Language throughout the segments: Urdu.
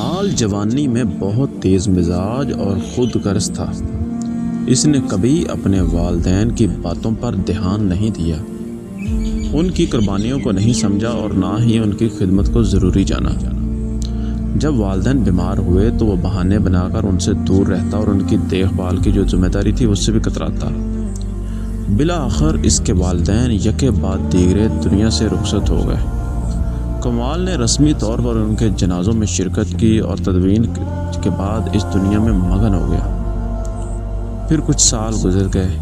کمال جوانی میں بہت تیز مزاج اور خود غرض تھا۔ اس نے کبھی اپنے والدین کی باتوں پر دھیان نہیں دیا، ان کی قربانیوں کو نہیں سمجھا اور نہ ہی ان کی خدمت کو ضروری جانا۔ جب والدین بیمار ہوئے تو وہ بہانے بنا کر ان سے دور رہتا اور ان کی دیکھ بھال کی جو ذمہ داری تھی اس سے بھی کتراتا۔ بالآخر اس کے والدین یکے بعد دیگرے دنیا سے رخصت ہو گئے۔ کمال نے رسمی طور پر ان کے جنازوں میں شرکت کی اور تدفین کے بعد اس دنیا میں مگن ہو گیا۔ پھر کچھ سال گزر گئے۔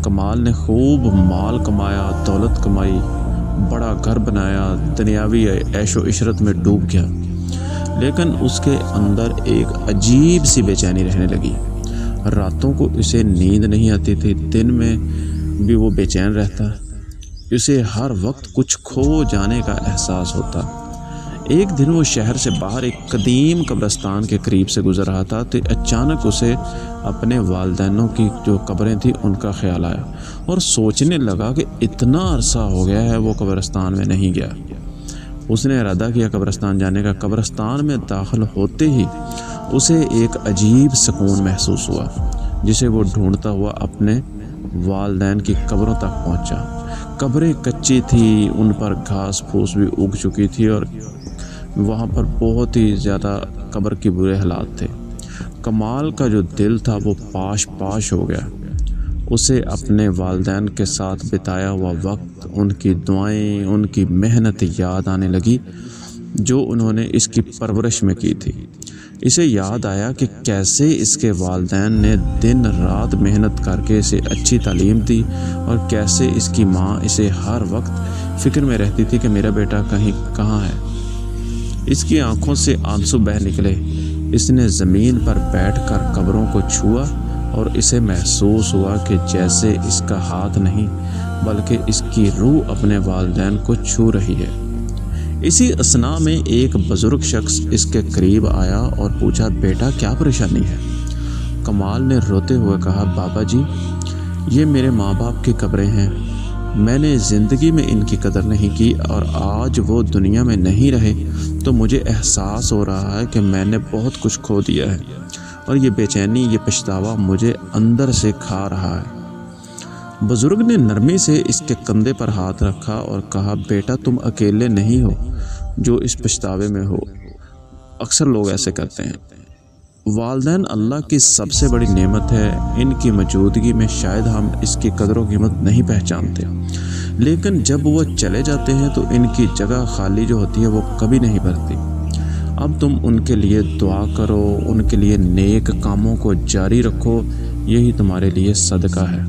کمال نے خوب مال کمایا، دولت کمائی، بڑا گھر بنایا، دنیاوی عیش و عشرت میں ڈوب گیا، لیکن اس کے اندر ایک عجیب سی بے چینی رہنے لگی۔ راتوں کو اسے نیند نہیں آتی تھی، دن میں بھی وہ بے چین رہتا۔ اسے ہر وقت کچھ کھو جانے کا احساس ہوتا۔ ایک دن وہ شہر سے باہر ایک قدیم قبرستان کے قریب سے گزر رہا تھا تو اچانک اسے اپنے والدینوں کی جو قبریں تھیں ان کا خیال آیا اور سوچنے لگا کہ اتنا عرصہ ہو گیا ہے وہ قبرستان میں نہیں گیا۔ اس نے ارادہ کیا قبرستان جانے کا۔ قبرستان میں داخل ہوتے ہی اسے ایک عجیب سکون محسوس ہوا، جسے وہ ڈھونڈتا ہوا اپنے والدین کی قبروں تک پہنچا۔ قبریں کچی تھیں، ان پر گھاس پھوس بھی اگ چکی تھی اور وہاں پر بہت ہی زیادہ قبر کے برے حالات تھے۔ کمال کا جو دل تھا وہ پاش پاش ہو گیا۔ اسے اپنے والدین کے ساتھ بتایا ہوا وقت، ان کی دعائیں، ان کی محنت یاد آنے لگی جو انہوں نے اس کی پرورش میں کی تھی۔ اسے یاد آیا کہ کیسے اس کے والدین نے دن رات محنت کر کے اسے اچھی تعلیم دی اور کیسے اس کی ماں اسے ہر وقت فکر میں رہتی تھی کہ میرا بیٹا کہاں ہے۔ اس کی آنکھوں سے آنسو بہہ نکلے۔ اس نے زمین پر بیٹھ کر قبروں کو چھوا اور اسے محسوس ہوا کہ جیسے اس کا ہاتھ نہیں بلکہ اس کی روح اپنے والدین کو چھو رہی ہے۔ اسی اثناء میں ایک بزرگ شخص اس کے قریب آیا اور پوچھا، بیٹا کیا پریشانی ہے؟ کمال نے روتے ہوئے کہا، بابا جی یہ میرے ماں باپ کی قبریں ہیں، میں نے زندگی میں ان کی قدر نہیں کی اور آج وہ دنیا میں نہیں رہے تو مجھے احساس ہو رہا ہے کہ میں نے بہت کچھ کھو دیا ہے اور یہ بے چینی، یہ پچھتاوا مجھے اندر سے کھا رہا ہے۔ بزرگ نے نرمی سے اس کے کندھے پر ہاتھ رکھا اور کہا، بیٹا تم اکیلے نہیں ہو جو اس پچھتاوے میں ہو، اکثر لوگ ایسے کرتے ہیں۔ والدین اللہ کی سب سے بڑی نعمت ہے، ان کی موجودگی میں شاید ہم اس کی قدر و قیمت نہیں پہچانتے، لیکن جب وہ چلے جاتے ہیں تو ان کی جگہ خالی جو ہوتی ہے وہ کبھی نہیں بھرتی۔ اب تم ان کے لیے دعا کرو، ان کے لیے نیک کاموں کو جاری رکھو، یہی تمہارے لیے صدقہ ہے۔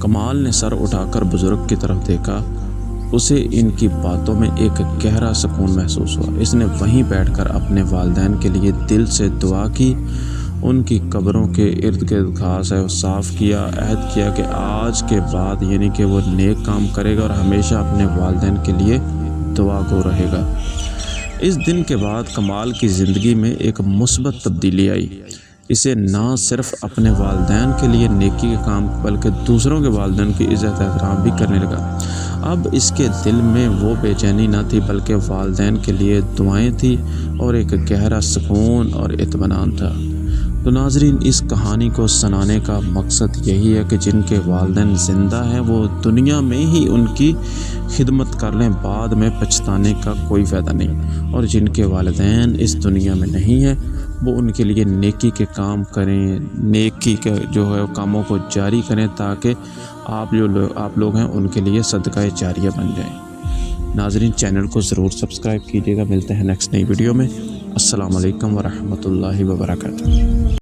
کمال نے سر اٹھا کر بزرگ کی طرف دیکھا۔ اسے ان کی باتوں میں ایک گہرا سکون محسوس ہوا۔ اس نے وہیں بیٹھ کر اپنے والدین کے لیے دل سے دعا کی، ان کی قبروں کے ارد گرد گھاس ہے صاف کیا، عہد کیا کہ آج کے بعد یعنی کہ وہ نیک کام کرے گا اور ہمیشہ اپنے والدین کے لیے دعا گو رہے گا۔ اس دن کے بعد کمال کی زندگی میں ایک مثبت تبدیلی آئی۔ اسے نہ صرف اپنے والدین کے لیے نیکی کے کام بلکہ دوسروں کے والدین کی عزت احترام بھی کرنے لگا۔ اب اس کے دل میں وہ بے چینی نہ تھی بلکہ والدین کے لیے دعائیں تھیں اور ایک گہرا سکون اور اطمینان تھا۔ تو ناظرین، اس کہانی کو سنانے کا مقصد یہی ہے کہ جن کے والدین زندہ ہیں وہ دنیا میں ہی ان کی خدمت کر لیں، بعد میں پچھتانے کا کوئی فائدہ نہیں، اور جن کے والدین اس دنیا میں نہیں ہیں وہ ان کے لیے نیکی کے کام کریں، نیکی کے جو ہے کاموں کو جاری کریں تاکہ آپ لوگ ہیں ان کے لیے صدقہ جاریہ بن جائیں۔ ناظرین، چینل کو ضرور سبسکرائب کیجیے گا۔ ملتے ہیں نیکسٹ نئی ویڈیو میں۔ السلام علیکم ورحمۃ اللہ وبرکاتہ۔